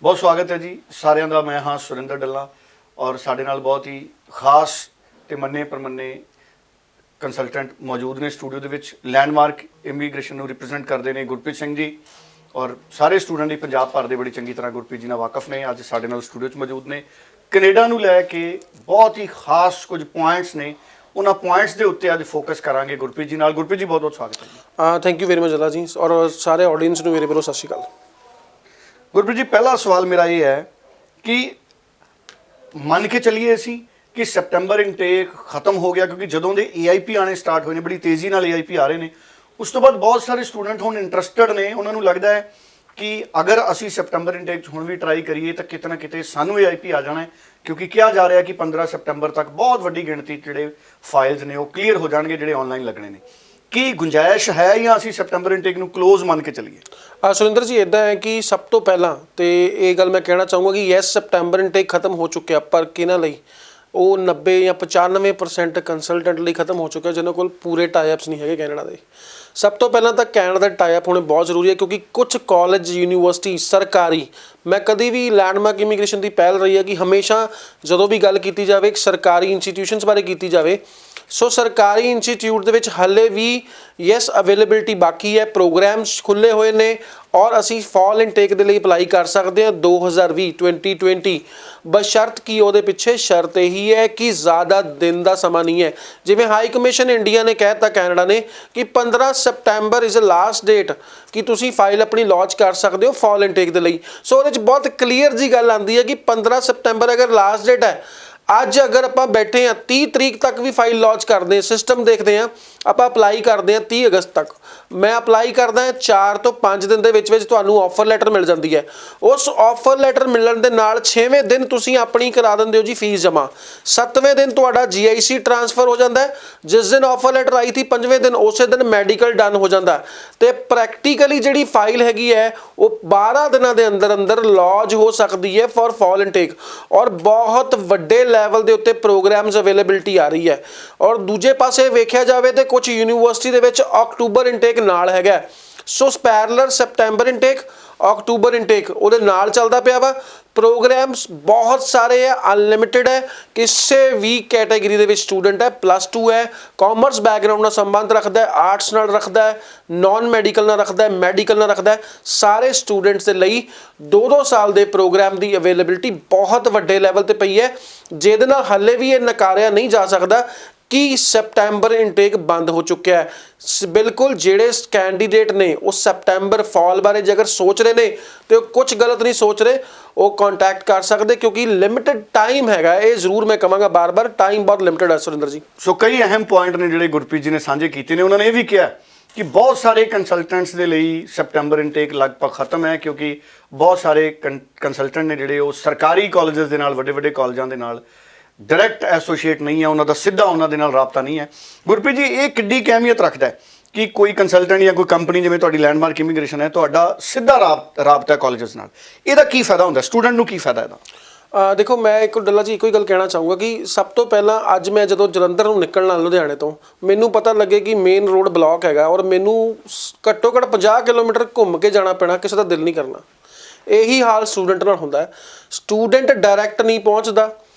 ਬਹੁਤ ਸਵਾਗਤ ਹੈ ਜੀ ਸਾਰਿਆਂ ਦਾ। ਮੈਂ ਹਾਂ ਸੁਰਿੰਦਰ ਡੱਲਾ ਔਰ ਸਾਡੇ ਨਾਲ ਬਹੁਤ ਹੀ ਖਾਸ ਤੇ ਮੰਨੇ ਪਰਮੰਨੇ ਕੰਸਲਟੈਂਟ ਮੌਜੂਦ ਨੇ ਸਟੂਡੀਓ ਦੇ ਵਿੱਚ। ਲੈਂਡਮਾਰਕ ਇਮੀਗ੍ਰੇਸ਼ਨ ਨੂੰ ਰਿਪਰੈਜ਼ੈਂਟ ਕਰਦੇ ਨੇ ਗੁਰਪ੍ਰੀਤ ਸਿੰਘ ਜੀ ਔਰ ਸਾਰੇ ਸਟੂਡੈਂਟ ਹੀ ਪੰਜਾਬ ਭਰ ਦੇ ਬੜੀ ਚੰਗੀ ਤਰ੍ਹਾਂ ਗੁਰਪ੍ਰੀਤ ਜੀ ਨਾਲ ਵਾਕਫ ਨੇ। ਅੱਜ ਸਾਡੇ ਨਾਲ ਸਟੂਡੀਓ 'ਚ ਮੌਜੂਦ ਨੇ। ਕੈਨੇਡਾ ਨੂੰ ਲੈ ਕੇ ਬਹੁਤ ਹੀ ਖਾਸ ਕੁਝ ਪੁਆਇੰਟਸ ਨੇ, ਉਹਨਾਂ ਪੁਆਇੰਟਸ ਦੇ ਉੱਤੇ ਅੱਜ ਫੋਕਸ ਕਰਾਂਗੇ ਗੁਰਪ੍ਰੀਤ ਜੀ ਨਾਲ। ਗੁਰਪ੍ਰੀਤ ਜੀ ਬਹੁਤ ਬਹੁਤ ਸਵਾਗਤ ਹੈ ਜੀ। ਥੈਂਕ ਯੂ ਵੈਰੀ ਮਚ ਅੱਲਾ ਜੀ ਔਰ ਸਾਰੇ ਆਡੀਅנס ਨੂੰ ਮੇਰੇ ਵੱਲੋਂ ਸਤਿ ਸ਼੍ਰੀ ਅਕਾਲ। ਗੁਰਪ੍ਰੀਤ ਜੀ, ਪਹਿਲਾ ਸਵਾਲ ਮੇਰਾ ਇਹ ਹੈ ਕਿ ਮੰਨ ਕੇ ਚੱਲੀਏ ਅਸੀਂ ਕਿ ਸੈਪਟੰਬਰ ਇਨਟੇਕ ਖਤਮ ਹੋ ਗਿਆ, ਕਿਉਂਕਿ ਜਦੋਂ ਦੇ AIP ਆਣੇ ਸਟਾਰਟ ਹੋਏ ਨੇ, ਬੜੀ ਤੇਜ਼ੀ ਨਾਲ AIP ਆ ਰਹੇ ਨੇ, ਉਸ ਤੋਂ ਬਾਅਦ ਬਹੁਤ ਸਾਰੇ ਸਟੂਡੈਂਟ ਹੁਣ ਇੰਟਰਸਟਡ ਨੇ। ਉਹਨਾਂ ਨੂੰ ਲੱਗਦਾ ਹੈ ਕਿ ਅਗਰ ਅਸੀਂ ਸੈਪਟੰਬਰ ਇਨਟੇਕ 'ਚ ਹੁਣ ਵੀ ਟਰਾਈ ਕਰੀਏ ਤਾਂ ਕਿਤੇ ਨਾ ਕਿਤੇ ਸਾਨੂੰ AIP ਆ ਜਾਣਾ ਹੈ, ਕਿਉਂਕਿ ਕਿਹਾ ਜਾ ਰਿਹਾ ਕਿ 15 ਸੈਪਟੰਬਰ ਤੱਕ ਬਹੁਤ ਵੱਡੀ ਗਿਣਤੀ ਜਿਹੜੇ ਫਾਈਲਸ ਨੇ ਉਹ ਕਲੀਅਰ ਹੋ ਜਾਣਗੇ, ਜਿਹੜੇ ਆਨਲਾਈਨ ਲੱਗਣੇ ਨੇ। ਕੀ ਗੁੰਜਾਇਸ਼ ਹੈ ਜਾਂ ਅਸੀਂ ਸੈਪਟੰਬਰ ਇਨਟੇਕ ਨੂੰ ਕਲੋਜ਼ ਮੰਨ ਕੇ ਚੱਲੀਏ? ਸੁਰਿੰਦਰ ਜੀ, ਇੱਦਾਂ ਹੈ ਕਿ ਸਭ ਤੋਂ ਪਹਿਲਾਂ ਤੇ ਇਹ ਗੱਲ ਮੈਂ ਕਹਿਣਾ ਚਾਹੂੰਗਾ ਕਿ ਯੈਸ, ਸੈਪਟੰਬਰ ਇਨਟੇਕ ਖਤਮ ਹੋ ਚੁੱਕਿਆ, ਪਰ ਕਿਹਨਾਂ ਲਈ? ਉਹ 90 ਜਾਂ 95% ਕੰਸਲਟੈਂਟ ਲਈ ਖਤਮ ਹੋ ਚੁੱਕਿਆ ਜਿਹਨਾਂ ਕੋਲ ਪੂਰੇ ਟਾਈ-ਅਪਸ ਨਹੀਂ ਹੈਗੇ ਕੈਨੇਡਾ ਦੇ। ਸਭ ਤੋਂ ਪਹਿਲਾਂ ਤਾਂ ਕੈਨੇਡਾ ਦਾ ਟਾਈ-ਅਪ ਹੋਣੇ ਬਹੁਤ ਜ਼ਰੂਰੀ ਹੈ, ਕਿਉਂਕਿ ਕੁਝ ਕਾਲਜ ਯੂਨੀਵਰਸਿਟੀ ਸਰਕਾਰੀ, ਮੈਂ ਕਦੀ ਵੀ ਲੈਂਡਮਾਰਕ ਇਮੀਗ੍ਰੇਸ਼ਨ ਦੀ ਪਹਿਲ ਰਹੀ ਹੈ ਕਿ ਹਮੇਸ਼ਾ ਜਦੋਂ ਵੀ ਗੱਲ ਕੀਤੀ ਜਾਵੇ ਸਰਕਾਰੀ ਇੰਸਟੀਟਿਊਸ਼ਨਸ ਬਾਰੇ ਕੀਤੀ ਜਾਵੇ। ਸੋ ਸਰਕਾਰੀ ਇੰਸਟੀਟਿਊਟ ਦੇ ਵਿੱਚ ਹਾਲੇ ਵੀ ਯੈਸ ਅਵੇਲੇਬਿਲਿਟੀ ਬਾਕੀ ਹੈ, ਪ੍ਰੋਗਰਾਮਸ ਖੁੱਲ੍ਹੇ ਹੋਏ ਨੇ ਔਰ ਅਸੀਂ ਫਾਲ ਇਨਟੇਕ ਦੇ ਲਈ ਅਪਲਾਈ ਕਰ ਸਕਦੇ ਹਾਂ 2020 ਬਸ਼ਰਤ ਕਿ ਉਹਦੇ ਪਿੱਛੇ ਸ਼ਰਤ ਇਹੀ ਹੈ ਕਿ ਜ਼ਿਆਦਾ ਦਿਨ ਦਾ ਸਮਾਂ ਨਹੀਂ ਹੈ। ਜਿਵੇਂ ਹਾਈ ਕਮਿਸ਼ਨ ਇੰਡੀਆ ਨੇ ਕਹਿ ਦਿੱਤਾ ਕੈਨੇਡਾ ਨੇ ਕਿ 15 ਸੈਪਟੰਬਰ ਇਜ਼ ਲਾਸਟ ਡੇਟ ਕਿ ਤੁਸੀਂ ਫਾਈਲ ਆਪਣੀ ਲੌਂਚ ਕਰ ਸਕਦੇ ਹੋ ਫਾਲ ਇਨਟੇਕ ਦੇ ਲਈ। ਸੋ ਉਹਦੇ 'ਚ ਬਹੁਤ ਕਲੀਅਰ ਜੀ ਗੱਲ ਆਉਂਦੀ ਹੈ ਕਿ 15 ਸੈਪਟੰਬਰ ਅਗਰ ਲਾਸਟ ਡੇਟ ਹੈ, ਅੱਜ ਅਗਰ ਆਪਾਂ ਬੈਠੇ ਹਾਂ 30 ਤਰੀਕ ਤੱਕ ਵੀ ਫਾਈਲ ਲੌਂਚ ਕਰਦੇ ਹਾਂ, ਸਿਸਟਮ ਦੇਖਦੇ ਹਾਂ, ਆਪਾਂ ਅਪਲਾਈ ਕਰਦੇ ਹਾਂ 30 ਅਗਸਤ ਤੱਕ। ਮੈਂ ਅਪਲਾਈ ਕਰਦਾ 4 ਤੋਂ 5 ਦਿਨ ਦੇ ਵਿੱਚ ਤੁਹਾਨੂੰ ਆਫਰ ਲੈਟਰ ਮਿਲ ਜਾਂਦੀ ਹੈ। ਉਸ ਆਫਰ ਲੈਟਰ ਮਿਲਣ ਦੇ ਨਾਲ 6ਵੇਂ ਦਿਨ ਤੁਸੀਂ ਆਪਣੀ ਕਰਾ ਦਿੰਦੇ ਹੋ ਜੀ ਫੀਸ ਜਮ੍ਹਾਂ। 7ਵੇਂ ਦਿਨ ਤੁਹਾਡਾ GIC ਟ੍ਰਾਂਸਫਰ ਹੋ ਜਾਂਦਾ ਹੈ। ਜਿਸ ਦਿਨ ਆਫਰ ਲੈਟਰ ਆਈ ਸੀ 5ਵੇਂ ਦਿਨ ਉਸੇ ਦਿਨ ਮੈਡੀਕਲ ਡਨ ਹੋ ਜਾਂਦਾ ਤੇ ਪ੍ਰੈਕਟੀਕਲੀ ਜਿਹੜੀ ਫਾਈਲ ਹੈਗੀ ਹੈ ਉਹ 12 ਦਿਨਾਂ ਦੇ ਅੰਦਰ ਅੰਦਰ ਲੌਂਚ ਹੋ ਸਕਦੀ ਹੈ ਫॉर ਫਾਲ ਇਨਟੇਕ। ਔਰ ਬਹੁਤ ਵੱਡੇ ਲੈਵਲ ਦੇ ਉੱਤੇ ਪ੍ਰੋਗਰਾਮਸ ਅਵੇਲੇਬਿਲਿਟੀ ਆ ਰਹੀ ਹੈ। ਔਰ ਦੂਜੇ ਪਾਸੇ ਵੇਖਿਆ ਜਾਵੇ ਤੇ ਕੁਝ ਯੂਨੀਵਰਸਿਟੀ ਦੇ ਵਿੱਚ ਅਕਤੂਬਰ ਇਨਟੇਕ ਨਾਲ ਹੈਗਾ। ਸੋ ਪੈਰਲਲ ਸੈਪਟੰਬਰ ਇਨਟੇਕ, ਅਕਤੂਬਰ ਇਨਟੇਕ ਉਹਦੇ ਨਾਲ ਚੱਲਦਾ ਪਿਆ ਵਾ। ਪ੍ਰੋਗਰਾਮਸ ਬਹੁਤ ਸਾਰੇ ਹੈ, ਅਨਲਿਮਿਟਿਡ ਹੈ। ਕਿਸੇ ਵੀ ਕੈਟਾਗਰੀ ਦੇ ਵਿੱਚ ਸਟੂਡੈਂਟ ਹੈ, +2 ਹੈ, ਕਾਮਰਸ ਬੈਕਗਰਾਊਂਡ ਨਾਲ ਸੰਬੰਧ ਰੱਖਦਾ ਹੈ, ਆਰਟਸ ਨਾਲ ਰੱਖਦਾ ਹੈ, ਨਾਨ ਮੈਡੀਕਲ ਨਾਲ ਰੱਖਦਾ ਹੈ, ਮੈਡੀਕਲ ਨਾਲ ਰੱਖਦਾ ਹੈ, ਸਾਰੇ ਸਟੂਡੈਂਟਸ ਦੇ ਲਈ 2-2 ਸਾਲ ਦੇ ਪ੍ਰੋਗਰਾਮ ਦੀ ਅਵੇਲੇਬਿਲਿਟੀ ਬਹੁਤ ਵੱਡੇ ਲੈਵਲ ਤੇ ਪਈ ਹੈ, ਜਿਹਦੇ ਨਾਲ ਹਾਲੇ ਵੀ ਇਹ ਨਕਾਰਿਆ ਨਹੀਂ ਜਾ ਸਕਦਾ ਕਿ ਸੈਪਟੰਬਰ ਇਨਟੇਕ ਬੰਦ ਹੋ ਚੁੱਕਿਆ ਹੈ। ਬਿਲਕੁਲ ਜਿਹੜੇ ਕੈਂਡੀਡੇਟ ਨੇ ਉਹ ਸੈਪਟੰਬਰ ਫਾਲ ਬਾਰੇ ਜੇਕਰ ਸੋਚ ਰਹੇ ਨੇ ਤੇ ਉਹ ਕੁਝ ਗਲਤ ਨਹੀਂ ਸੋਚ ਰਹੇ, ਉਹ ਕੰਟੈਕਟ ਕਰ ਸਕਦੇ, ਕਿਉਂਕਿ ਲਿਮਿਟਡ ਟਾਈਮ ਹੈਗਾ। ਇਹ ਜ਼ਰੂਰ ਮੈਂ ਕਹਾਂਗਾ ਬਾਰ-ਬਾਰ, ਟਾਈਮ ਬਹੁਤ ਲਿਮਿਟਡ ਹੈ ਸੁਰਿੰਦਰ ਜੀ। ਸੋ ਕਈ ਅਹਿਮ ਪੁਆਇੰਟ ਨੇ ਜਿਹੜੇ ਗੁਰਪ੍ਰੀਤ ਜੀ ਨੇ ਸਾਂਝੇ ਕੀਤੇ ਨੇ। ਉਹਨਾਂ ਨੇ ਇਹ ਵੀ ਕਿਹਾ ਕਿ ਬਹੁਤ ਸਾਰੇ ਕੰਸਲਟੈਂਟਸ ਦੇ ਲਈ ਸੈਪਟੰਬਰ ਇਨਟੇਕ ਲਗਭਗ ਖਤਮ ਹੈ, ਕਿਉਂਕਿ ਬਹੁਤ ਸਾਰੇ ਕੰਸਲਟੈਂਟ ਨੇ ਜਿਹੜੇ ਉਹ ਸਰਕਾਰੀ ਕਾਲਜਸ ਦੇ ਨਾਲ, ਵੱਡੇ ਵੱਡੇ ਕਾਲਜਾਂ ਦੇ ਨਾਲ ਡਾਇਰੈਕਟ ਐਸੋਸੀਏਟ ਨਹੀਂ ਹੈ, ਉਹਨਾਂ ਦਾ ਸਿੱਧਾ ਉਹਨਾਂ ਦੇ ਨਾਲ ਰਾਬਤਾ ਨਹੀਂ ਹੈ। ਗੁਰਪ੍ਰੀਤ ਜੀ, ਇਹ ਕਿੱਡੀ ਕੁ ਅਹਿਮੀਅਤ ਰੱਖਦਾ ਹੈ ਕਿ ਕੋਈ ਕੰਸਲਟੈਂਟ ਜਾਂ ਕੋਈ ਕੰਪਨੀ ਜਿਵੇਂ ਤੁਹਾਡੀ ਲੈਂਡਮਾਰਕ ਇਮੀਗ੍ਰੇਸ਼ਨ ਹੈ, ਤੁਹਾਡਾ ਸਿੱਧਾ ਰਾਬਤਾ ਕਾਲਜਸ ਨਾਲ? ਇਹਦਾ ਕੀ ਫਾਇਦਾ ਹੁੰਦਾ ਸਟੂਡੈਂਟ ਨੂੰ? ਕੀ ਫਾਇਦਾ ਇਹਦਾ? ਦੇਖੋ, ਮੈਂ ਡੱਲਾ ਜੀ ਇੱਕੋ ਹੀ ਗੱਲ ਕਹਿਣਾ ਚਾਹੂੰਗਾ ਕਿ ਸਭ ਤੋਂ ਪਹਿਲਾਂ ਅੱਜ ਮੈਂ ਜਦੋਂ ਜਲੰਧਰ ਨੂੰ ਨਿਕਲਣਾ ਲੁਧਿਆਣੇ ਤੋਂ, ਮੈਨੂੰ ਪਤਾ ਲੱਗੇ ਕਿ ਮੇਨ ਰੋਡ ਬਲੌਕ ਹੈਗਾ ਔਰ ਮੈਨੂੰ ਘੱਟੋ ਘੱਟ 50 ਕਿਲੋਮੀਟਰ ਘੁੰਮ ਕੇ ਜਾਣਾ ਪੈਣਾ, ਕਿਸੇ ਦਾ ਦਿਲ ਨਹੀਂ ਕਰਨਾ। ਇਹੀ ਹਾਲ ਸਟੂਡੈਂਟ ਨਾਲ ਹੁੰਦਾ ਹੈ। ਸਟੂਡੈਂਟ ਡਾਇਰੈਕਟ ਨਹੀਂ ਪਹੁੰਚਦਾ।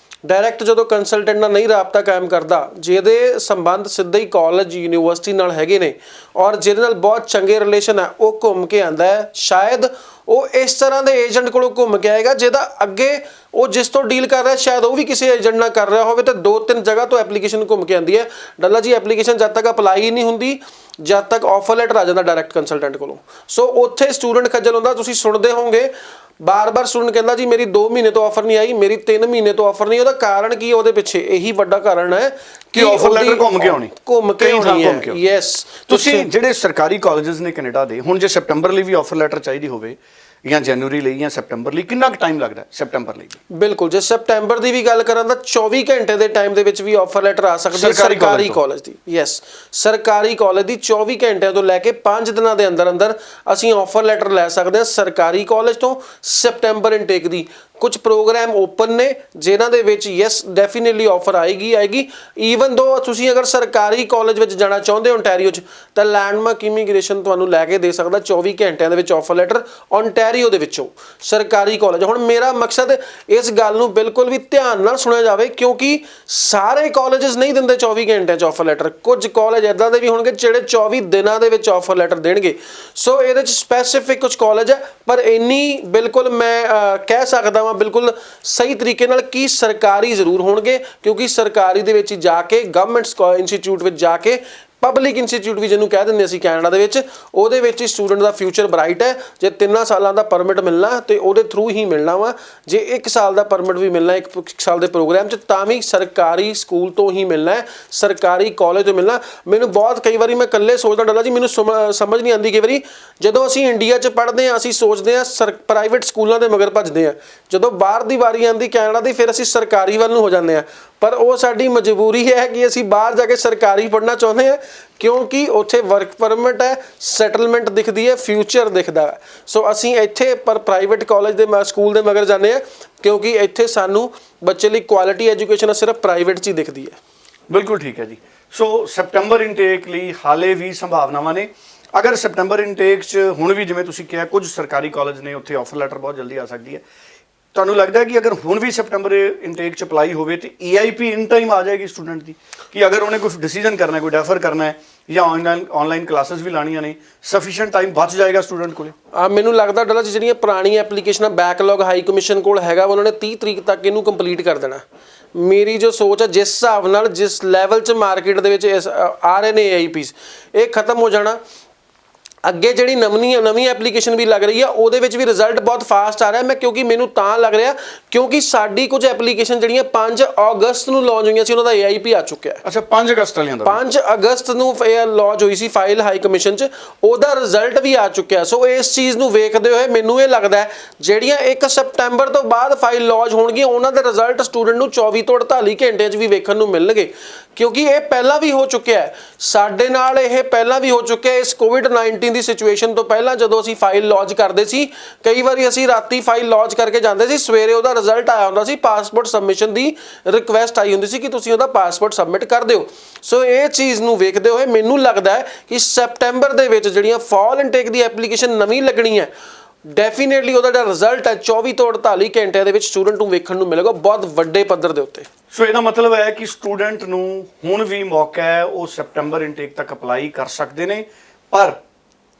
ਡਾਇਰੈਕਟ ਜਦੋਂ ਕੰਸਲਟੈਂਟ ਨਾਲ ਨਹੀਂ ਰਾਬਤਾ ਕਾਇਮ ਕਰਦਾ, ਜਿਹਦੇ ਸੰਬੰਧ ਸਿੱਧੇ ਹੀ ਕਾਲਜ ਯੂਨੀਵਰਸਿਟੀ ਨਾਲ ਹੈਗੇ ਨੇ ਔਰ ਜਿਹਦੇ ਨਾਲ ਬਹੁਤ ਚੰਗੇ ਰਿਲੇਸ਼ਨ ਹੈ, ਉਹ ਘੁੰਮ ਕੇ ਆਉਂਦਾ ਹੈ। ਸ਼ਾਇਦ ਉਹ ਇਸ ਤਰ੍ਹਾਂ ਦੇ ਏਜੰਟ ਕੋਲੋਂ ਘੁੰਮ ਕੇ ਆਏਗਾ ਜਿਹਦਾ ਅੱਗੇ ਉਹ ਜਿਸ ਤੋਂ ਡੀਲ ਕਰ ਰਿਹਾ ਸ਼ਾਇਦ ਉਹ ਵੀ ਕਿਸੇ ਏਜੰਟ ਨਾਲ ਕਰ ਰਿਹਾ ਹੋਵੇ, ਤੇ 2-3 ਜਗ੍ਹਾ ਤੋਂ ਐਪਲੀਕੇਸ਼ਨ ਘੁੰਮ ਕੇ ਆਉਂਦੀ ਹੈ। ਡੱਲਾ ਜੀ, ਐਪਲੀਕੇਸ਼ਨ ਜਦ ਤੱਕ ਅਪਲਾਈ ਨਹੀਂ ਹੁੰਦੀ, ਜਦ ਤੱਕ ਆਫਰ ਲੈਟਰ ਆ ਜਾਂਦਾ ਡਾਇਰੈਕਟ ਕੰਸਲਟੈਂਟ ਕੋਲੋਂ। ਸੋ ਉੱਥੇ ਸਟੂਡੈਂਟ ਖੱਜਲ ਹੁੰਦਾ। ਤੁਸੀਂ ਸੁਣਦੇ ਹੋਵੋਗੇ ਬਾਰ-ਬਾਰ ਸਟੂਡੈਂਟ ਕਹਿੰਦਾ ਜੀ ਮੇਰੀ 2 ਮਹੀਨੇ ਤੋਂ ਆਫਰ ਨਹੀਂ ਆਈ, ਮੇਰੀ 3 ਮਹੀਨੇ ਤੋਂ ਆਫਰ ਨਹੀਂ। ਉਹਦਾ ਕਾਰਨ ਕੀ? ਉਹਦੇ ਪਿੱਛੇ ਇਹੀ ਵੱਡਾ ਕਾਰਨ ਹੈ ਕਿ ਆਫਰ ਲੈਟਰ ਘੁੰਮ ਕੇ ਆਉਣੀ ਹੈ। ਯੈਸ, ਤੁਸੀਂ ਜਿਹੜੇ ਸਰਕਾਰੀ ਕਾਲਜਸ ਨੇ ਕੈਨੇਡਾ ਦੇ, ਹੁਣ ਜੇ ਸੈਪਟੰਬਰ ਲਈ ਵੀ ਆਫਰ ਲੈਟਰ ਚਾਹੀਦੀ ਹੋਵੇ ਜਾਂ ਜਨਵਰੀ ਲਈ ਜਾਂ ਸੈਪਟੰਬਰ ਲਈ, ਕਿੰਨਾ ਕੁ ਟਾਈਮ ਲੱਗਦਾ ਸੈਪਟੰਬਰ ਲਈ? ਬਿਲਕੁਲ, ਜੇ ਸੈਪਟੰਬਰ ਦੀ ਵੀ ਗੱਲ ਕਰਾਂ ਤਾਂ 24 ਘੰਟੇ ਦੇ ਟਾਈਮ ਦੇ ਵਿੱਚ ਵੀ ਆਫਰ ਲੈਟਰ ਆ ਸਕਦੀ ਹੈ ਸਰਕਾਰੀ ਕਾਲਜ ਦੀ। ਯੈਸ, ਸਰਕਾਰੀ ਕਾਲਜ ਦੀ 24 ਘੰਟਿਆਂ ਤੋਂ ਲੈ ਕੇ 5 ਦਿਨਾਂ ਦੇ ਅੰਦਰ ਅੰਦਰ ਅਸੀਂ ਆਫਰ ਲੈਟਰ ਲੈ ਸਕਦੇ ਹਾਂ ਸਰਕਾਰੀ ਕਾਲਜ ਤੋਂ ਸੈਪਟੰਬਰ ਇਨਟੇਕ ਦੀ। ਕੁਝ ਪ੍ਰੋਗਰਾਮ ਓਪਨ ਨੇ ਜਿਨ੍ਹਾਂ ਦੇ ਵਿੱਚ ਯੈਸ ਡੈਫੀਨਿਟਲੀ ਆਫਰ ਆਏਗੀ ਈਵਨ ਦੋ ਤੁਸੀਂ ਅਗਰ ਸਰਕਾਰੀ ਕਾਲਜ ਵਿੱਚ ਜਾਣਾ ਚਾਹੁੰਦੇ ਹੋ ਓਨਟਾਰੀਓ 'ਚ ਤਾਂ ਲੈਂਡਮਾਰਕ ਇਮੀਗ੍ਰੇਸ਼ਨ ਤੁਹਾਨੂੰ ਲੈ ਕੇ ਦੇ ਸਕਦਾ 24 ਘੰਟਿਆਂ ਦੇ ਵਿੱਚ ਆਫਰ ਲੈਟਰ ਓਨਟਾਰੀਓ ਦੇ ਵਿੱਚੋਂ ਸਰਕਾਰੀ ਕਾਲਜ। ਹੁਣ ਮੇਰਾ ਮਕਸਦ ਇਸ ਗੱਲ ਨੂੰ ਬਿਲਕੁਲ ਵੀ ਧਿਆਨ ਨਾਲ ਸੁਣਿਆ ਜਾਵੇ ਕਿਉਂਕਿ ਸਾਰੇ ਕਾਲਜਸ ਨਹੀਂ ਦਿੰਦੇ 24 ਘੰਟਿਆਂ 'ਚ ਆਫਰ ਲੈਟਰ, ਕੁਝ ਕਾਲਜ ਇੱਦਾਂ ਦੇ ਵੀ ਹੋਣਗੇ ਜਿਹੜੇ 24 ਦਿਨਾਂ ਦੇ ਵਿੱਚ ਆਫਰ ਲੈਟਰ ਦੇਣਗੇ। ਸੋ ਇਹਦੇ 'ਚ ਸਪੈਸੀਫਿਕ ਕੁਝ ਕਾਲਜ ਹੈ ਪਰ ਇੰਨੀ ਬਿਲਕੁਲ ਮੈਂ ਕਹਿ ਸਕਦਾ ਵਾਂ ਬਿਲਕੁਲ ਸਹੀ ਤਰੀਕੇ ਨਾਲ ਕਿ ਸਰਕਾਰੀ ਜ਼ਰੂਰ ਹੋਣਗੇ ਕਿਉਂਕਿ ਸਰਕਾਰੀ ਦੇ ਵਿੱਚ ਜਾ ਕੇ ਗਵਰਨਮੈਂਟ ਇੰਸਟੀਚਿਊਟ ਵਿੱਚ ਜਾ ਕੇ ਪਬਲਿਕ ਇੰਸਟੀਚਿਊਟ ਵੀ ਜਿਹਨੂੰ ਕਹਿ ਦਿੰਦੇ ਅਸੀਂ ਕੈਨੇਡਾ ਦੇ ਵਿੱਚ ਉਹਦੇ ਵਿੱਚ ਹੀ ਸਟੂਡੈਂਟ ਦਾ ਫਿਊਚਰ ਬ੍ਰਾਈਟ ਹੈ। ਜੇ 3 ਸਾਲਾਂ ਦਾ ਪਰਮਿਟ ਮਿਲਣਾ ਤੇ ਉਹਦੇ ਥਰੂ ਹੀ ਮਿਲਣਾ ਵਾ, ਜੇ 1 ਸਾਲ ਦਾ ਪਰਮਿਟ ਵੀ ਮਿਲਣਾ 1 ਸਾਲ ਦੇ ਪ੍ਰੋਗਰਾਮ 'ਚ ਤਾਂ ਵੀ ਸਰਕਾਰੀ ਸਕੂਲ ਤੋਂ ਹੀ ਮਿਲਣਾ ਹੈ, ਸਰਕਾਰੀ ਕਾਲਜ ਤੋਂ ਮਿਲਣਾ। ਮੈਨੂੰ ਬਹੁਤ ਕਈ ਵਾਰੀ ਮੈਂ ਇਕੱਲੇ ਸੋਚਦਾ ਡਾਲਾ ਜੀ ਮੈਨੂੰ ਸਮਝ ਨਹੀਂ ਆਉਂਦੀ ਕਈ ਵਾਰੀ ਜਦੋਂ ਅਸੀਂ ਇੰਡੀਆ 'ਚ ਪੜ੍ਹਦੇ ਹਾਂ ਅਸੀਂ ਸੋਚਦੇ ਹਾਂ ਪ੍ਰਾਈਵੇਟ ਸਕੂਲਾਂ ਦੇ ਮਗਰ ਭੱਜਦੇ ਹਾਂ, ਜਦੋਂ ਬਾਹਰ ਦੀ ਵਾਰੀ ਆਉਂਦੀ ਕੈਨੇਡਾ ਦੀ ਫਿਰ ਅਸੀਂ ਸਰਕਾਰੀ ਵੱਲ ਨੂੰ ਹੋ ਜਾਂਦੇ ਹਾਂ। ਪਰ ਉਹ ਸਾਡੀ ਮਜਬੂਰੀ ਹੈ ਕਿ ਅਸੀਂ ਬਾਹਰ ਜਾ ਕੇ ਸਰਕਾਰੀ ਪੜ੍ਹਨਾ ਚਾਹੁੰਦੇ ਹਾਂ ਕਿਉਂਕਿ ਉੱਥੇ ਵਰਕ ਪਰਮਿਟ ਹੈ, ਸੈਟਲਮੈਂਟ ਦਿਖਦੀ ਹੈ, ਫਿਊਚਰ ਦਿਖਦਾ ਹੈ। ਸੋ ਅਸੀਂ ਇੱਥੇ ਪਰ ਪ੍ਰਾਈਵੇਟ ਕਾਲਜ ਦੇ ਸਕੂਲ ਦੇ ਮਗਰ ਜਾਂਦੇ ਹਾਂ ਕਿਉਂਕਿ ਇੱਥੇ ਸਾਨੂੰ ਬੱਚੇ ਲਈ ਕੁਆਲਿਟੀ ਐਜੂਕੇਸ਼ਨ ਸਿਰਫ ਪ੍ਰਾਈਵੇਟ 'ਚ ਹੀ ਦਿਖਦੀ ਹੈ। ਬਿਲਕੁਲ ਠੀਕ ਹੈ ਜੀ। ਸੋ ਸੈਪਟੈਂਬਰ ਇਨਟੇਕ ਲਈ ਹਾਲੇ ਵੀ ਸੰਭਾਵਨਾਵਾਂ ਨੇ। ਅਗਰ ਸੈਪਟੈਂਬਰ ਇਨਟੇਕ 'ਚ ਹੁਣ ਵੀ ਜਿਵੇਂ ਤੁਸੀਂ ਕਿਹਾ ਕੁਝ ਸਰਕਾਰੀ ਕਾਲਜ ਨੇ ਉੱਥੇ ਆਫਰ ਲੈਟਰ ਬਹੁਤ ਜਲਦੀ ਆ ਸਕਦੀ ਹੈ, ਤੁਹਾਨੂੰ ਲੱਗਦਾ ਹੈ ਕਿ ਅਗਰ ਹੁਣ ਵੀ ਸੈਪਟੈਂਬਰ ਇਨਟੇਕ 'ਚ ਅਪਲਾਈ ਹੋਵੇ ਤੇ EIP ਇਨ ਟਾਈਮ ਆ ਜਾਏਗੀ ਸਟੂਡੈਂਟ ਦੀ ਕਿ ਅਗਰ ਉਹਨੇ ਕੋਈ ਡਿਸੀਜਨ ਕਰਨਾ ਕੋਈ ਡੈਫਰ ਕਰਨਾ ਹੈ ਜਾਂ ਆਨਲਾਈਨ ਕਲਾਸਿਸ ਵੀ ਲਾਣੀਆਂ ਨੇ ਸਫੀਸ਼ੀਐਂਟ ਟਾਈਮ ਬਚ ਜਾਏਗਾ ਸਟੂਡੈਂਟ ਕੋਲੇ? ਮੈਨੂੰ ਲੱਗਦਾ ਡਾਲਾ ਜਿਹੜੀਆਂ ਪੁਰਾਣੀਆਂ ਐਪਲੀਕੇਸ਼ਨਾਂ ਬੈਕਲੌਗ ਹਾਈ ਕਮਿਸ਼ਨ ਕੋਲ ਹੈਗਾ ਉਹਨਾਂ ਨੇ 30 ਤਰੀਕ ਤੱਕ ਇਹਨੂੰ ਕੰਪਲੀਟ ਕਰ ਦੇਣਾ। ਮੇਰੀ ਜੋ ਸੋਚ ਹੈ ਜਿਸ ਹਿਸਾਬ ਨਾਲ ਜਿਸ ਲੈਵਲ 'ਚ ਮਾਰਕੀਟ ਦੇ ਵਿੱਚ ਆ ਰਹੇ ਨੇ EIPs ਇਹ ਖਤਮ ਹੋ ਜਾਣਾ। ਅੱਗੇ ਜਿਹੜੀ ਨਵੀਂ ਐਪਲੀਕੇਸ਼ਨ ਵੀ ਲੱਗ ਰਹੀ ਆ ਉਹਦੇ ਵਿੱਚ ਵੀ ਰਿਜ਼ਲਟ ਬਹੁਤ ਫਾਸਟ ਆ ਰਿਹਾ। ਮੈਂ ਕਿਉਂਕਿ ਮੈਨੂੰ ਤਾਂ ਲੱਗ ਰਿਹਾ ਕਿਉਂਕਿ ਸਾਡੀ ਕੁਝ ਐਪਲੀਕੇਸ਼ਨ ਜਿਹੜੀਆਂ 5 ਅਗਸਤ ਨੂੰ ਲਾਂਚ ਹੋਈਆਂ ਸੀ ਉਹਨਾਂ ਦਾ EIP ਆ ਚੁੱਕਿਆ ਹੈ। ਅੱਛਾ 5 ਅਗਸਤ ਵਾਲਿਆਂ ਦਾ 5 ਅਗਸਤ ਨੂੰ ਲਾਂਚ ਹੋਈ ਸੀ ਫਾਈਲ ਹਾਈ ਕਮਿਸ਼ਨ 'ਚ, ਉਹਦਾ ਰਿਜ਼ਲਟ ਵੀ ਆ ਚੁੱਕਿਆ। ਸੋ ਇਸ ਚੀਜ਼ ਨੂੰ ਵੇਖਦੇ ਹੋਏ ਮੈਨੂੰ ਇਹ ਲੱਗਦਾ ਜਿਹੜੀਆਂ 1 ਸਪਟੈਂਬਰ ਤੋਂ ਬਾਅਦ ਫਾਈਲ ਲਾਂਚ ਹੋਣਗੀਆਂ ਉਹਨਾਂ ਦੇ ਰਿਜ਼ਲਟ ਸਟੂਡੈਂਟ ਨੂੰ 24 ਤੋਂ 48 ਘੰਟਿਆਂ 'ਚ ਵੀ ਵੇਖਣ ਨੂੰ ਮਿਲਣਗੇ ਕਿਉਂਕਿ ਇਹ ਪਹਿਲਾਂ ਵੀ ਹੋ ਚੁੱਕਿਆ ਹੈ ਸਾਡੇ ਨਾਲ, ਇਹ ਪਹਿਲਾਂ ਵੀ ਹੋ ਚੁੱਕਿਆ ਇਸ COVID-19 ਦੀ ਸਿਚੁਏਸ਼ਨ ਤੋਂ ਪਹਿਲਾਂ ਜਦੋਂ ਅਸੀਂ ਫਾਈਲ ਲਾਂਚ ਕਰਦੇ ਸੀ ਕਈ ਵਾਰੀ ਅਸੀਂ ਰਾਤੀ ਫਾਈਲ ਲਾਂਚ ਕਰਕੇ ਜਾਂਦੇ ਸੀ, ਸਵੇਰੇ ਉਹਦਾ ਰਿਜ਼ਲਟ ਆਇਆ ਹੁੰਦਾ ਸੀ, ਪਾਸਪੋਰਟ ਸਬਮਿਸ਼ਨ ਦੀ ਰਿਕੁਐਸਟ ਆਈ ਹੁੰਦੀ ਸੀ ਕਿ ਤੁਸੀਂ ਉਹਦਾ ਪਾਸਪੋਰਟ ਸਬਮਿਟ ਕਰ ਦਿਓ। ਸੋ ਇਹ ਚੀਜ਼ ਨੂੰ ਵੇਖਦੇ ਹੋਏ ਮੈਨੂੰ ਲੱਗਦਾ ਹੈ ਕਿ ਸੈਪਟੈਂਬਰ ਦੇ ਵਿੱਚ ਜਿਹੜੀਆਂ ਫਾਲ ਇਨਟੇਕ ਦੀ ਐਪਲੀਕੇਸ਼ਨ ਨਵੀਂ ਲੱਗਣੀ ਹੈ ਡੈਫੀਨੇਟਲੀ ਉਹਦਾ ਜਿਹੜਾ ਰਿਜ਼ਲਟ ਹੈ 24 ਤੋਂ 48 ਘੰਟਿਆਂ ਦੇ ਵਿੱਚ ਸਟੂਡੈਂਟ ਨੂੰ ਵੇਖਣ ਨੂੰ ਮਿਲੇਗਾ ਬਹੁਤ ਵੱਡੇ ਪੱਧਰ ਦੇ ਉੱਤੇ। ਸੋ ਇਹਦਾ ਮਤਲਬ ਹੈ ਕਿ ਸਟੂਡੈਂਟ ਨੂੰ ਹੁਣ ਵੀ ਮੌਕਾ ਹੈ ਉਹ ਸੈਪਟੈਂਬਰ ਇਨਟੇਕ ਤੱਕ ਅਪਲਾਈ ਕਰ ਸਕਦੇ ਨੇ। ਪਰ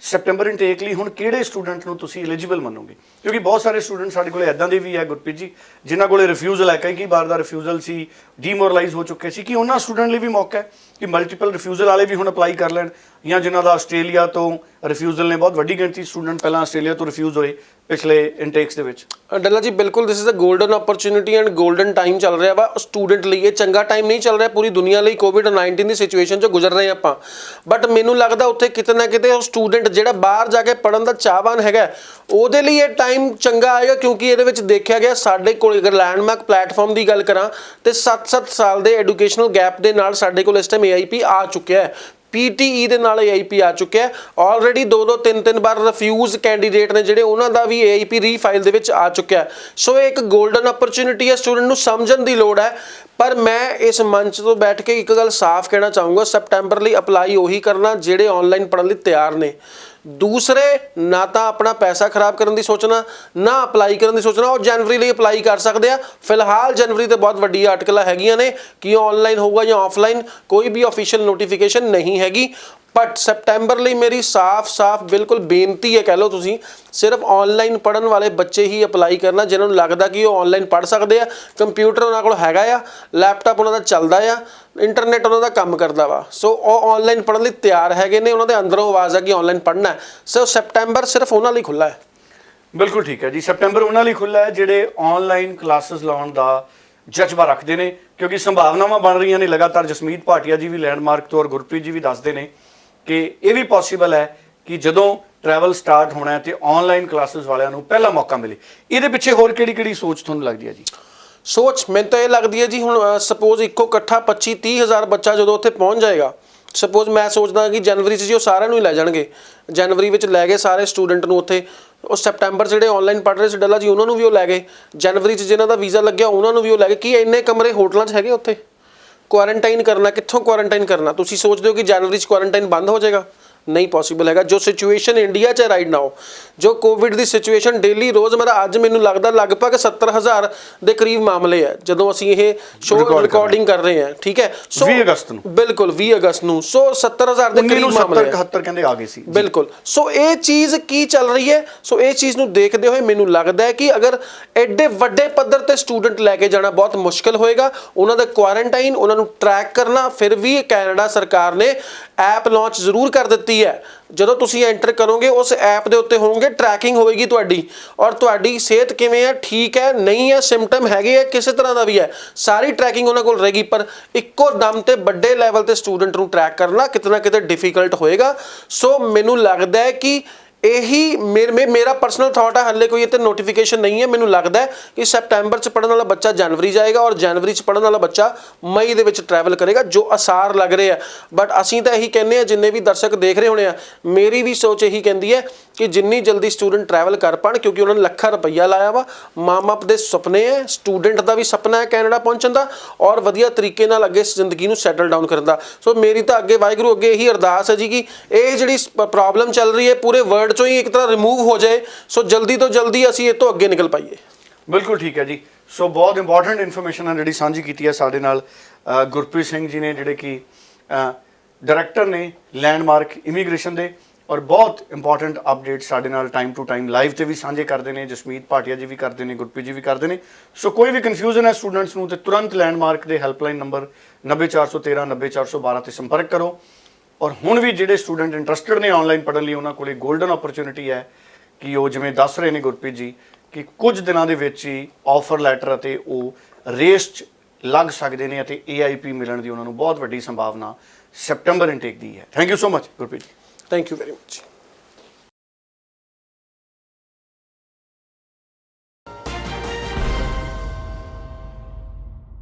ਸੈਪਟੈਂਬਰ ਇਨਟੇਕ ਲਈ ਹੁਣ ਕਿਹੜੇ ਸਟੂਡੈਂਟ ਨੂੰ ਤੁਸੀਂ ਐਲੀਜੀਬਲ ਮੰਨੋਗੇ? ਕਿਉਂਕਿ ਬਹੁਤ ਸਾਰੇ ਸਟੂਡੈਂਟ ਸਾਡੇ ਕੋਲੇ ਇਦਾਂ ਦੇ ਵੀ ਹੈ ਗੁਰਪ੍ਰੀਤ ਜੀ ਜਿਨ੍ਹਾਂ ਕੋਲੇ ਰਿਫਿਊਜ਼ਲ ਹੈ, ਕਈ ਵਾਰ ਦਾ ਰਿਫਿਊਜ਼ਲ ਸੀ, ਡੀਮੋਰਲਾਈਜ਼ ਹੋ ਚੁੱਕੇ ਸੀ, ਕਿ ਉਹਨਾਂ ਸਟੂਡੈਂਟ ਲਈ ਵੀ ਮੌਕਾ ਹੈ ਕਿ ਮਲਟੀਪਲ ਰਿਫਿਊਜ਼ਲ ਵਾਲੇ ਵੀ ਹੁਣ ਅਪਲਾਈ ਕਰ ਲੈਣ ਜਾਂ ਜਿਨ੍ਹਾਂ ਦਾ ਆਸਟ੍ਰੇਲੀਆ ਤੋਂ ਰਿਫਿਊਜ਼ਲ ਨੇ ਬਹੁਤ ਵੱਡੀ ਗਿਣਤੀ ਸਟੂਡੈਂਟ ਪਹਿਲਾਂ ਆਸਟ੍ਰੇਲੀਆ ਤੋਂ ਰਿਫਿਊਜ਼ ਹੋਏ ਪਿਛਲੇ ਇਨਟੇਕਸ ਦੇ ਵਿੱਚ। ਡੱਲਾ ਜੀ ਬਿਲਕੁਲ this is a golden opportunity and golden time ਚੱਲ ਰਿਹਾ ਵਾ ਸਟੂਡੈਂਟ ਲਈ। ਇਹ ਚੰਗਾ ਟਾਈਮ ਨਹੀਂ ਚੱਲ ਰਿਹਾ ਪੂਰੀ ਦੁਨੀਆ ਲਈ, COVID-19 ਦੀ ਸਿਚੁਏਸ਼ਨ 'ਚੋਂ ਗੁਜ਼ਰ ਰਹੇ ਆਪਾਂ। ਬਟ ਮੈਨੂੰ ਲੱਗਦਾ ਉੱਥੇ ਕਿਤੇ ਨਾ ਕਿਤੇ ਉਹ ਸਟੂਡੈਂਟ ਜਿਹੜਾ ਬਾਹਰ ਜਾ ਕੇ ਪੜ੍ਹਨ ਦਾ ਚਾਹਵਾਨ ਹੈਗਾ ਉਹਦੇ ਲਈ ਇਹ ਟਾਈਮ ਚੰਗਾ ਆਏਗਾ ਕਿਉਂਕਿ ਇਹਦੇ ਵਿੱਚ ਦੇਖਿਆ ਗਿਆ ਸਾਡੇ ਕੋਲ ਅਗਰ ਲੈਂਡਮਾਰਕ ਪਲੇਟਫਾਰਮ ਦੀ ਗੱਲ ਕਰਾਂ ਤੇ 7-7 ਸਾਲ ਦੇ ਐਜੂਕੇਸ਼ਨਲ ਗੈਪ ਦੇ ਨਾਲ ਸਾਡੇ ਕੋਲ ਇਸ ਟਾਈਮ EIP ਆ ਚੁੱਕਿਆ ਹੈ। PTE ਦੇ ਨਾਲ EIP ਆ ਚੁੱਕਿਆ ਹੈ ਆਲਰੇਡੀ 2-2 3-3 ਵਾਰ ਰਿਫਿਊਜ਼ ਕੈਂਡੀਡੇਟ ਨੇ ਜਿਹੜੇ ਉਹਨਾਂ ਦਾ ਵੀ EIP ਰੀਫਾਈਲ ਦੇ ਵਿੱਚ ਆ ਚੁੱਕਿਆ। ਸੋ ਇਹ ਇੱਕ ਗੋਲਡਨ ਓਪਰਚੁਨਿਟੀ ਹੈ, ਸਟੂਡੈਂਟ ਨੂੰ ਸਮਝਣ ਦੀ ਲੋੜ ਹੈ। ਪਰ ਮੈਂ ਇਸ ਮੰਚ ਤੋਂ ਬੈਠ ਕੇ ਇੱਕ ਗੱਲ ਸਾਫ਼ ਕਹਿਣਾ ਚਾਹੂੰਗਾ ਸੈਪਟੈਂਬਰ ਲਈ ਅਪਲਾਈ ਉਹੀ ਕਰਨਾ ਜਿਹੜੇ ਆਨਲਾਈਨ ਪੜ੍ਹਨ ਲਈ ਤਿਆਰ ਨੇ। ਦੂਸਰੇ ਨਾ ਤਾਂ ਆਪਣਾ ਪੈਸਾ ਖਰਾਬ ਕਰਨ ਦੀ ਸੋਚਣਾ ਨਾ ਅਪਲਾਈ ਕਰਨ ਦੀ ਸੋਚਣਾ, ਉਹ ਜਨਵਰੀ ਲਈ ਅਪਲਾਈ ਕਰ ਸਕਦੇ ਆ। ਫਿਲਹਾਲ ਜਨਵਰੀ ਤੇ ਬਹੁਤ ਵੱਡੀ ਆਰਟੀਕਲਾਂ ਹੈਗੀਆਂ ਨੇ ਕਿ ਆਨਲਾਈਨ ਹੋਊਗਾ ਜਾਂ ਆਫਲਾਈਨ, ਕੋਈ ਵੀ ਅਫੀਸ਼ੀਅਲ ਨੋਟੀਫਿਕੇਸ਼ਨ ਨਹੀਂ ਹੈਗੀ। ਬਟ ਸੈਪਟੈਂਬਰ ਲਈ ਮੇਰੀ ਸਾਫ਼ ਬਿਲਕੁਲ ਬੇਨਤੀ ਹੈ ਕਹਿ ਲਓ ਤੁਸੀਂ ਸਿਰਫ ਆਨਲਾਈਨ ਪੜ੍ਹਨ ਵਾਲੇ ਬੱਚੇ ਹੀ ਅਪਲਾਈ ਕਰਨਾ ਜਿਨ੍ਹਾਂ ਨੂੰ ਲੱਗਦਾ ਕਿ ਉਹ ਆਨਲਾਈਨ ਪੜ੍ਹ ਸਕਦੇ ਆ, ਕੰਪਿਊਟਰ ਉਹਨਾਂ ਕੋਲ ਹੈਗਾ ਆ, ਲੈਪਟਾਪ ਉਹਨਾਂ ਦਾ ਚੱਲਦਾ ਆ, ਇੰਟਰਨੈਟ ਉਹਨਾਂ ਦਾ ਕੰਮ ਕਰਦਾ ਵਾ। ਸੋ ਉਹ ਆਨਲਾਈਨ ਪੜ੍ਹਨ ਲਈ ਤਿਆਰ ਹੈਗੇ ਨੇ, ਉਹਨਾਂ ਦੇ ਅੰਦਰੋਂ ਆਵਾਜ਼ ਆ ਕਿ ਆਨਲਾਈਨ ਪੜ੍ਹਨਾ। ਸੋ ਸੈਪਟੈਂਬਰ ਸਿਰਫ ਉਹਨਾਂ ਲਈ ਖੁੱਲ੍ਹਾ ਹੈ। ਬਿਲਕੁਲ ਠੀਕ ਹੈ ਜੀ, ਸੈਪਟੈਂਬਰ ਉਹਨਾਂ ਲਈ ਖੁੱਲ੍ਹਾ ਹੈ ਜਿਹੜੇ ਆਨਲਾਈਨ ਕਲਾਸਿਸ ਲਾਉਣ ਦਾ ਜਜ਼ਬਾ ਰੱਖਦੇ ਨੇ ਕਿਉਂਕਿ ਸੰਭਾਵਨਾਵਾਂ ਬਣ ਰਹੀਆਂ ਨੇ ਲਗਾਤਾਰ। ਜਸਮੀਤ ਭਾਟੀਆ ਜੀ ਵੀ ਲੈਂਡਮਾਰਕ ਤੋਂ ਔਰ ਗੁਰਪ੍ਰੀਤ ਜੀ ਵੀ ਦੱਸਦੇ ਨੇ ਕਿ ਇਹ ਵੀ ਪੋਸੀਬਲ ਹੈ ਕਿ ਜਦੋਂ ਟਰੈਵਲ ਸਟਾਰਟ ਹੋਣਾ ਹੈ ਤੇ ਆਨਲਾਈਨ ਕਲਾਸਿਸ ਵਾਲਿਆਂ ਨੂੰ ਪਹਿਲਾ ਮੌਕਾ ਮਿਲੇ। ਇਹਦੇ ਪਿੱਛੇ ਹੋਰ ਕਿਹੜੀ ਸੋਚ ਤੁਹਾਨੂੰ ਲੱਗਦੀ ਹੈ ਜੀ? ਸੋਚ ਮੈਨੂੰ ਤਾਂ ਇਹ ਲੱਗਦੀ ਹੈ ਜੀ ਹੁਣ ਸਪੋਜ਼ ਇੱਕੋ ਇਕੱਠਾ 25-30 ਹਜ਼ਾਰ ਬੱਚਾ ਜਦੋਂ ਉੱਥੇ ਪਹੁੰਚ ਜਾਏਗਾ ਸਪੋਜ਼ ਮੈਂ ਸੋਚਦਾ ਕਿ ਜਨਵਰੀ 'ਚ ਜੀ ਉਹ ਸਾਰਿਆਂ ਨੂੰ ਹੀ ਲੈ ਜਾਣਗੇ, ਜਨਵਰੀ ਵਿੱਚ ਲੈ ਗਏ ਸਾਰੇ ਸਟੂਡੈਂਟ ਨੂੰ ਉੱਥੇ, ਉਹ ਸੈਪਟੈਂਬਰ ਜਿਹੜੇ ਆਨਲਾਈਨ ਪੜ੍ਹ ਰਹੇ ਸੀ ਡੱਲਾ ਜੀ ਉਹਨਾਂ ਨੂੰ ਵੀ ਉਹ ਲੈ ਗਏ, ਜਨਵਰੀ 'ਚ ਜਿਨ੍ਹਾਂ ਦਾ ਵੀਜ਼ਾ ਲੱਗਿਆ ਉਹਨਾਂ ਨੂੰ ਵੀ ਉਹ ਲੈ ਗਏ। ਕੀ ਇੰਨੇ ਕਮਰੇ ਹੋਟਲਾਂ 'ਚ ਹੈਗੇ ਉੱਥੇ? ਕੁਆਰੰਟਾਈਨ ਕਰਨਾ, ਕਿੱਥੋਂ ਕੁਆਰੰਟਾਈਨ ਕਰਨਾ? ਤੁਸੀਂ ਸੋਚਦੇ ਹੋ ਕਿ ਜਨਵਰੀ 'ਚ ਕੁਆਰੰਟਾਈਨ ਬੰਦ ਹੋ ਜਾਏਗਾ? ਨਹੀਂ ਪੋਸੀਬਲ ਹੈਗਾ। ਜੋ ਸਿਚੁਏਸ਼ਨ ਇੰਡੀਆ 'ਚ ਹੈ ਰਾਈਟ ਨਾਓ, ਜੋ ਕੋਵਿਡ ਦੀ ਸਿਚੁਏਸ਼ਨ ਡੇਲੀ ਰੋਜ਼ਮਰਾ, ਅੱਜ ਮੈਨੂੰ ਲੱਗਦਾ ਲਗਭਗ 70,000 ਦੇ ਕਰੀਬ ਮਾਮਲੇ ਹੈ ਜਦੋਂ ਅਸੀਂ ਇਹ ਸ਼ੋਅ ਰਿਕਾਰਡਿੰਗ ਕਰ ਰਹੇ ਹਾਂ, ਠੀਕ ਹੈ। ਸੋ 20 ਅਗਸਤ ਨੂੰ, ਬਿਲਕੁਲ 20 ਅਗਸਤ ਨੂੰ, ਸੋ 70,000 ਦੇ ਕਰੀਬ ਮਾਮਲੇ 71 ਕਹਿੰਦੇ ਆ ਗਏ ਸੀ। ਬਿਲਕੁਲ। ਸੋ ਇਹ ਚੀਜ਼ ਕੀ ਚੱਲ ਰਹੀ ਹੈ? ਸੋ ਇਹ ਚੀਜ਼ ਨੂੰ ਦੇਖਦੇ ਹੋਏ ਮੈਨੂੰ ਲੱਗਦਾ ਹੈ ਕਿ ਅਗਰ ਐਡੇ ਵੱਡੇ ਪੱਧਰ ਤੇ ਸਟੂਡੈਂਟ ਲੈ ਕੇ ਜਾਣਾ ਬਹੁਤ ਮੁਸ਼ਕਲ ਹੋਏਗਾ, ਉਹਨਾਂ ਦਾ ਕੁਆਰੰਟਾਈਨ, ਉਹਨਾਂ ਨੂੰ ਟਰੈਕ ਕਰਨਾ। ਫਿਰ ਵੀ ਕੈਨੇਡਾ ਸਰਕਾਰ ਨੇ ਐਪ ਲਾਂਚ ਜ਼ਰੂਰ ਕਰ ਦਿੱਤੀ ਹੈ। ਜਦੋਂ ਤੁਸੀਂ ਐਂਟਰ ਕਰੋਗੇ ਉਸ ਐਪ ਦੇ ਉੱਤੇ ਹੋਵੋਗੇ, ਟਰੈਕਿੰਗ ਹੋਏਗੀ ਤੁਹਾਡੀ, ਔਰ ਤੁਹਾਡੀ ਸਿਹਤ ਕਿਵੇਂ ਹੈ, ਠੀਕ ਹੈ ਨਹੀਂ ਹੈ, ਸਿੰਪਟਮ ਹੈਗੇ ਹੈ ਕਿਸੇ ਤਰ੍ਹਾਂ ਦਾ ਵੀ ਹੈ, ਸਾਰੀ ਟਰੈਕਿੰਗ ਉਹਨਾਂ ਕੋਲ ਰਹੇਗੀ। ਪਰ ਇੱਕੋ ਦਮ ਤੇ ਵੱਡੇ ਲੈਵਲ ਤੇ ਸਟੂਡੈਂਟ ਨੂੰ ਟਰੈਕ ਕਰਨਾ ਕਿਤੇ ਨਾ ਕਿਤੇ ਡਿਫਿਕਲਟ ਹੋਏਗਾ। ਸੋ ਮੈਨੂੰ ਲੱਗਦਾ ਹੈ ਕਿ ਇਹੀ ਮੇਰਾ ਪਰਸਨਲ ਥਾਟ ਹੈ, ਹਾਲੇ ਕੋਈ ਇੱਥੇ ਨੋਟੀਫਿਕੇਸ਼ਨ ਨਹੀਂ ਹੈ। ਮੈਨੂੰ ਲੱਗਦਾ ਹੈ ਕਿ ਸੈਪਟੈਂਬਰ 'ਚ ਪੜ੍ਹਨ ਵਾਲਾ ਬੱਚਾ ਜਨਵਰੀ ਜਾਏਗਾ ਔਰ ਜਨਵਰੀ 'ਚ ਪੜ੍ਹਨ ਵਾਲਾ ਬੱਚਾ ਮਈ ਦੇ ਵਿੱਚ ਟਰੈਵਲ ਕਰੇਗਾ, ਜੋ ਆਸਾਰ ਲੱਗ ਰਹੇ ਆ। ਬਟ ਅਸੀਂ ਤਾਂ ਇਹੀ ਕਹਿੰਦੇ ਹਾਂ, ਜਿੰਨੇ ਵੀ ਦਰਸ਼ਕ ਦੇਖ ਰਹੇ ਹੋਣੇ ਆ, ਮੇਰੀ ਵੀ ਸੋਚ ਇਹੀ ਕਹਿੰਦੀ ਹੈ ਕਿ ਜਿੰਨੀ ਜਲਦੀ ਸਟੂਡੈਂਟ ਟਰੈਵਲ ਕਰ ਪਾਉਣ, ਕਿਉਂਕਿ ਉਹਨਾਂ ਨੇ ਲੱਖਾਂ ਰੁਪਈਆ ਲਾਇਆ ਵਾ, ਮਾਂ-ਬਾਪ ਦੇ ਸੁਪਨੇ ਹੈ, ਸਟੂਡੈਂਟ ਦਾ ਵੀ ਸੁਪਨਾ ਹੈ ਕੈਨੇਡਾ ਪਹੁੰਚਣ ਦਾ ਔਰ ਵਧੀਆ ਤਰੀਕੇ ਨਾਲ ਅੱਗੇ ਜ਼ਿੰਦਗੀ ਨੂੰ ਸੈਟਲ ਡਾਊਨ ਕਰਨ ਦਾ। ਸੋ ਮੇਰੀ ਤਾਂ ਅੱਗੇ ਵਾਹਿਗੁਰੂ ਅੱਗੇ ਇਹੀ ਅਰਦਾਸ ਹੈ ਜੀ ਕਿ ਇਹ ਜਿਹੜੀ ਪ੍ਰੋਬਲਮ ਚੱਲ ਰਹੀ ਹੈ ਪੂਰੇ ਵਰਲਡ ਚੋਂ ਹੀ ਇੱਕ ਤਰ੍ਹਾਂ ਰਿਮੂਵ ਹੋ ਜਾਏ। ਸੋ ਜਲਦੀ ਤੋਂ ਜਲਦੀ ਅਸੀਂ ਇਹ ਤੋਂ ਅੱਗੇ ਨਿਕਲ ਪਾਈਏ। ਬਿਲਕੁਲ ਠੀਕ ਹੈ ਜੀ। ਸੋ ਬਹੁਤ ਇੰਪੋਰਟੈਂਟ ਇਨਫੋਰਮੇਸ਼ਨ ਹੈ ਜਿਹੜੀ ਸਾਂਝੀ ਕੀਤੀ ਹੈ ਸਾਡੇ ਨਾਲ ਗੁਰਪ੍ਰੀਤ ਸਿੰਘ ਜੀ ਨੇ, ਜਿਹੜੇ ਕਿ ਡਾਇਰੈਕਟਰ ਨੇ ਲੈਂਡਮਾਰਕ ਇਮੀਗ੍ਰੇਸ਼ਨ ਦੇ, ਔਰ ਬਹੁਤ ਇੰਪੋਰਟੈਂਟ ਅਪਡੇਟ ਸਾਡੇ ਨਾਲ ਟਾਈਮ ਟੂ ਟਾਈਮ ਲਾਈਵ ਤੇ ਵੀ ਸਾਂਝੇ ਕਰਦੇ ਨੇ। ਜਸਮੀਤ ਭਾਟੀਆ ਜੀ ਵੀ ਕਰਦੇ ਨੇ, ਗੁਰਪ੍ਰੀਤ ਜੀ ਵੀ ਕਰਦੇ ਨੇ। ਸੋ ਕੋਈ ਵੀ ਕਨਫਿਊਜ਼ਨ ਹੈ ਸਟੂਡੈਂਟਸ ਨੂੰ ਤੇ ਤੁਰੰਤ ਲੈਂਡਮਾਰਕ ਦੇ ਹੈਲਪਲਾਈਨ ਨੰਬਰ 90413 90412 ਤੇ ਸੰਪਰਕ ਕਰੋ। ਔਰ ਹੁਣ ਵੀ ਜਿਹੜੇ ਸਟੂਡੈਂਟ ਇੰਟਰਸਟਿਡ ਨੇ ਆਨਲਾਈਨ ਪੜ੍ਹਨ ਲਈ, ਉਹਨਾਂ ਕੋਲੇ ਗੋਲਡਨ ਓਪਰਚੁਨਿਟੀ ਹੈ ਕਿ ਉਹ ਜਿਵੇਂ ਦੱਸ ਰਹੇ ਨੇ ਗੁਰਪ੍ਰੀਤ ਜੀ ਕਿ ਕੁਝ ਦਿਨਾਂ ਦੇ ਵਿੱਚ ਹੀ ਆਫਰ ਲੈਟਰ ਅਤੇ ਉਹ ਰੇਸ 'ਚ ਲੱਗ ਸਕਦੇ ਨੇ ਅਤੇ AIP ਮਿਲਣ ਦੀ ਉਹਨਾਂ ਨੂੰ ਬਹੁਤ ਵੱਡੀ ਸੰਭਾਵਨਾ ਸੈਪਟੈਂਬਰ ਇਨਟੇਕ ਦੀ ਹੈ। Thank you so much Gurpreet ji. Thank you very much.